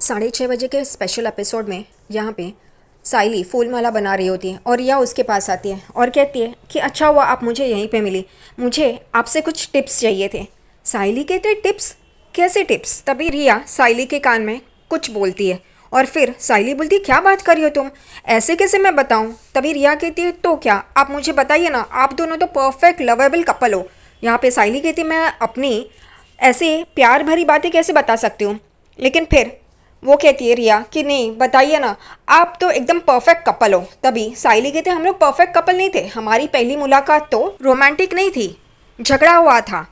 6:30 के special episode में यहाँ पे साइली फूल माला बना रही होती है और रिया उसके पास आती है और कहती है कि अच्छा हुआ आप मुझे यहीं पे मिली, मुझे आपसे कुछ टिप्स चाहिए थे। साइली कहते टिप्स? कैसे टिप्स? तभी रिया साइली के कान में कुछ बोलती है और फिर साइली बोलती क्या बात कर रही हो तुम, ऐसे कैसे मैं बताऊँ? तभी रिया कहती है तो क्या, आप मुझे बताइए ना, आप दोनों तो परफेक्ट लवेबल कपल हो। यहाँ पे साइली कहती मैं अपनी ऐसे प्यार भरी बातें कैसे बता सकती हूँ, लेकिन फिर वो कहती है रिया कि नहीं बताइए ना, आप तो एकदम परफेक्ट कपल हो। तभी साइली कहते हम लोग परफेक्ट कपल नहीं थे, हमारी पहली मुलाकात तो रोमांटिक नहीं थी, झगड़ा हुआ था।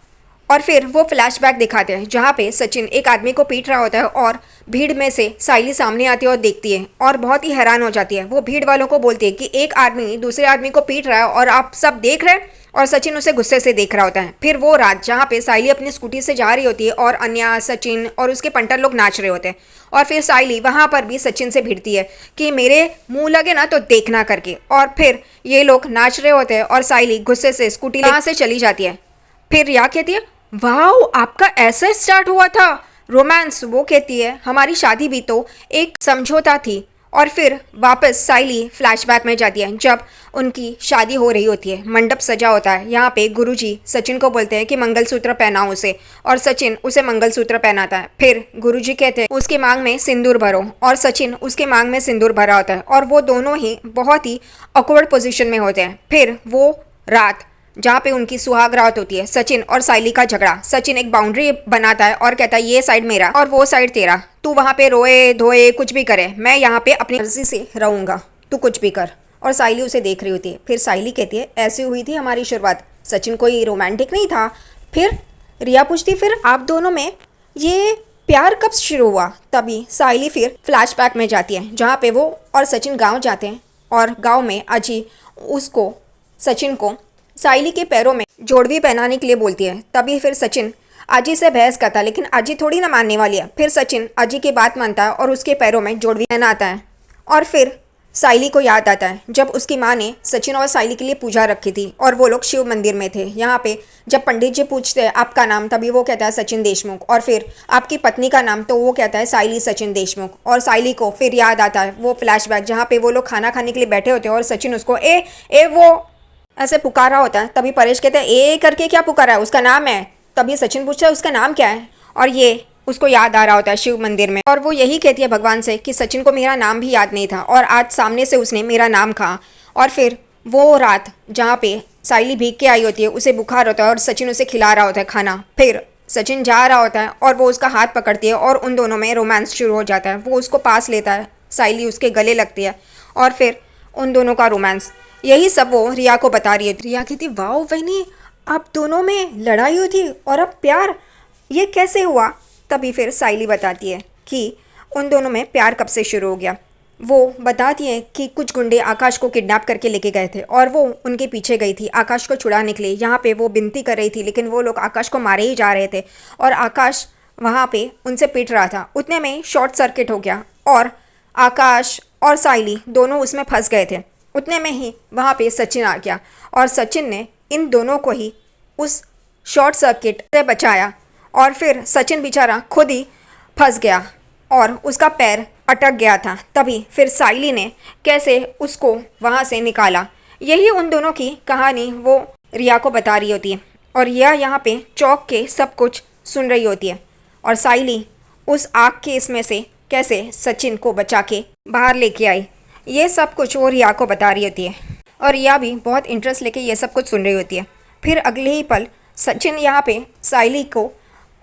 और फिर वो फ्लैशबैक दिखाते हैं जहाँ पे सचिन एक आदमी को पीट रहा होता है और भीड़ में से साइली सामने आती है और देखती है और बहुत ही हैरान हो जाती है। वो भीड़ वालों को बोलती है कि एक आदमी दूसरे आदमी को पीट रहा है और आप सब देख रहे हैं, और सचिन उसे गुस्से से देख रहा होता है। फिर वो रात जहाँ पे साइली अपनी स्कूटी से जा रही होती है और अन्या, सचिन और उसके पंटर लोग नाच रहे होते हैं, और फिर साइली वहाँ पर भी सचिन से भिड़ती है कि मेरे मुंह लगे ना तो देखना करके। और फिर ये लोग नाच रहे होते हैं और साइली गुस्से से स्कूटी वहाँ से चली जाती है। फिर रिया कहती है वाह आपका ऐसे स्टार्ट हुआ था रोमांस। वो कहती है हमारी शादी भी तो एक समझौता थी। और फिर वापस साइली फ्लैशबैक में जाती है जब उनकी शादी हो रही होती है, मंडप सजा होता है। यहाँ पे गुरुजी सचिन को बोलते हैं कि मंगलसूत्र पहनाओ उसे, और सचिन उसे मंगलसूत्र पहनाता है। फिर गुरुजी कहते हैं उसके मांग में सिंदूर भरो, और सचिन उसके मांग में सिंदूर भरा होता है और वो दोनों ही बहुत ही ऑकवर्ड पोजीशन में होते हैं। फिर वो रात जहाँ पे उनकी सुहाग रात होती है, सचिन और साइली का झगड़ा। सचिन एक बाउंड्री बनाता है और कहता है ये साइड मेरा और वो साइड तेरा, तू वहाँ पे रोए धोए कुछ भी करे, मैं यहाँ पे अपनी मर्जी से रहूँगा, तू कुछ भी कर। और साइली उसे देख रही होती है। फिर साइली कहती है ऐसी हुई थी हमारी शुरुआत, सचिन कोई रोमांटिक नहीं था। फिर रिया पूछती फिर आप दोनों में ये प्यार कब शुरू हुआ? तभी साइली फिर फ्लैशबैक में जाती है जहाँ पे वो और सचिन गाँव जाते हैं और गाँव में अजी उसको सचिन को साइली के पैरों में जोड़वी पहनाने के लिए बोलती है। तभी फिर सचिन अजी से बहस करता है, लेकिन अजी थोड़ी ना मानने वाली है। फिर सचिन अजी की बात मानता है और उसके पैरों में जोड़वी पहनाता है। और फिर साइली को याद आता है जब उसकी माँ ने सचिन और साइली के लिए पूजा रखी थी और वो लोग शिव मंदिर में थे। यहाँ पे जब पंडित जी पूछते हैं आपका नाम, तभी वो कहता है सचिन देशमुख, और फिर आपकी पत्नी का नाम, तो वो कहता है साइली सचिन देशमुख। और साइली को फिर याद आता है वो फ्लैशबैक जहाँ पे वो लोग खाना खाने के लिए बैठे होते हैं और सचिन उसको ए वो ऐसे पुकारा होता है। तभी परेश कहते हैं ए करके क्या पुकारा है, उसका नाम है। तभी सचिन पूछता है उसका नाम क्या है, और ये उसको याद आ रहा होता है शिव मंदिर में। और वो यही कहती है भगवान से कि सचिन को मेरा नाम भी याद नहीं था और आज सामने से उसने मेरा नाम कहा। और फिर वो रात जहाँ पे साइली भीग के आई होती है, उसे बुखार होता है और सचिन उसे खिला रहा होता है खाना। फिर सचिन जा रहा होता है और वो उसका हाथ पकड़ती है और उन दोनों में रोमांस शुरू हो जाता है। वो उसको पास लेता है, साइली उसके गले लगती है और फिर उन दोनों का रोमांस। यही सब वो रिया को बता रही है। रिया कहती वाओ बहनी, आप दोनों में लड़ाई हुई थी और अब प्यार, ये कैसे हुआ? तभी फिर साइली बताती है कि उन दोनों में प्यार कब से शुरू हो गया। वो बताती है कि कुछ गुंडे आकाश को किडनैप करके लेके गए थे और वो उनके पीछे गई थी आकाश को छुड़ाने के लिए। यहाँ पे वो विनती कर रही थी, लेकिन वो लोग आकाश को मारे ही जा रहे थे और आकाश वहाँ पे उनसे पिट रहा था। उतने में शॉर्ट सर्किट हो गया और आकाश और साइली दोनों उसमें फंस गए थे। उतने में ही वहाँ पे सचिन आ गया और सचिन ने इन दोनों को ही उस शॉर्ट सर्किट से बचाया। और फिर सचिन बेचारा खुद ही फंस गया और उसका पैर अटक गया था। तभी फिर साइली ने कैसे उसको वहाँ से निकाला। यही उन दोनों की कहानी वो रिया को बता रही होती है और रिया यहाँ पे चौंक के सब कुछ सुन रही होती है। और साइली उस आग के इसमें से कैसे सचिन को बचा के बाहर लेके आई, ये सब कुछ वो रिया को बता रही होती है और रिया भी बहुत इंटरेस्ट लेके ये सब कुछ सुन रही होती है। फिर अगले ही पल सचिन यहाँ पे साइली को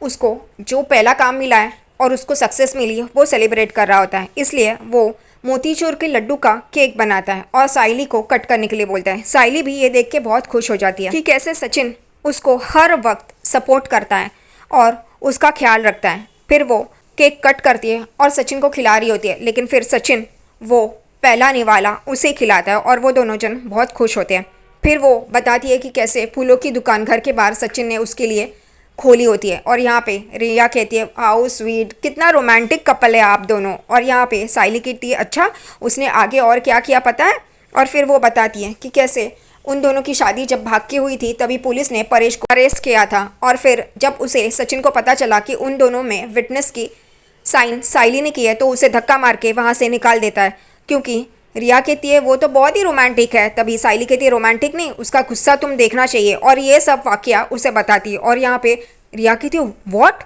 उसको जो पहला काम मिला है और उसको सक्सेस मिली है वो सेलिब्रेट कर रहा होता है। इसलिए वो मोतीचूर के लड्डू का केक बनाता है और साइली को कट करने के लिए बोलता है। साइली भी ये देख के बहुत खुश हो जाती है कि कैसे सचिन उसको हर वक्त सपोर्ट करता है और उसका ख्याल रखता है। फिर वो केक कट करती है और सचिन को खिला रही होती है, लेकिन फिर सचिन वो पहला निवाला उसे खिलाता है और वो दोनों जन बहुत खुश होते हैं। फिर वो बताती है कि कैसे फूलों की दुकान घर के बाहर सचिन ने उसके लिए खोली होती है। और यहाँ पे रिया कहती है हाउ स्वीट, कितना रोमांटिक कपल है आप दोनों। और यहाँ पे साइली कहती है अच्छा उसने आगे और क्या किया पता है। और फिर वो बताती है कि कैसे उन दोनों की शादी जब भाग के हुई थी तभी पुलिस ने परेश को अरेस्ट किया था। और फिर जब उसे सचिन को पता चला कि उन दोनों में विटनेस की साइन साइली ने की है तो उसे धक्का मार के वहाँ से निकाल देता है, क्योंकि रिया कहती है वो तो बहुत ही रोमांटिक है। तभी साइली कहती है रोमांटिक नहीं, उसका गुस्सा तुम देखना चाहिए, और ये सब वाकया उसे बताती है। और यहाँ पे रिया कहती है व्हाट,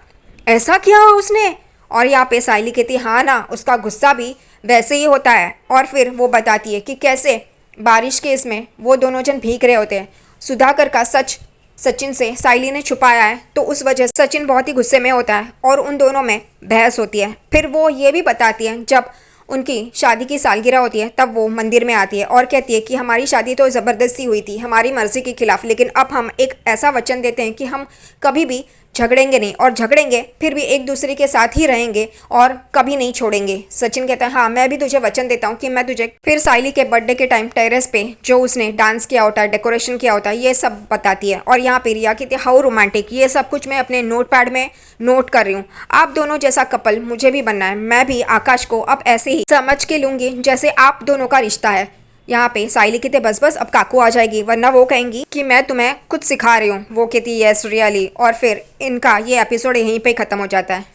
ऐसा किया उसने? और यहाँ पे साइली कहती है हाँ ना, उसका गुस्सा भी वैसे ही होता है। और फिर वो बताती है कि कैसे बारिश के इसमें वो दोनों जन भीग रहे होते हैं। सुधाकर का सच सचिन से साइली ने छुपाया है, तो उस वजह से सचिन बहुत ही गुस्से में होता है और उन दोनों में बहस होती है। फिर वो ये भी बताती है जब उनकी शादी की सालगिरह होती है तब वो मंदिर में आती है और कहती है कि हमारी शादी तो ज़बरदस्ती हुई थी, हमारी मर्जी के खिलाफ, लेकिन अब हम एक ऐसा वचन देते हैं कि हम कभी भी झगड़ेंगे नहीं, और झगड़ेंगे फिर भी एक दूसरे के साथ ही रहेंगे और कभी नहीं छोड़ेंगे। सचिन कहता है हाँ मैं भी तुझे वचन देता हूँ कि मैं तुझे। फिर साइली के बर्थडे के टाइम टेरेस पे जो उसने डांस किया होता है, डेकोरेशन किया होता है, ये सब बताती है। और यहाँ पे रिया कहती है हाउ रोमांटिक, ये सब कुछ मैं अपने नोट पैड में नोट कर रही हूँ। आप दोनों जैसा कपल मुझे भी बनना है, मैं भी आकाश को अब ऐसे ही समझ के लूँगी जैसे आप दोनों का रिश्ता है। यहाँ पे साइली कहते बस बस अब काकू आ जाएगी, वरना वो कहेंगी कि मैं तुम्हें कुछ सिखा रही हूँ। वो कहती यस रियली, और फिर इनका ये एपिसोड यहीं पे ख़त्म हो जाता है।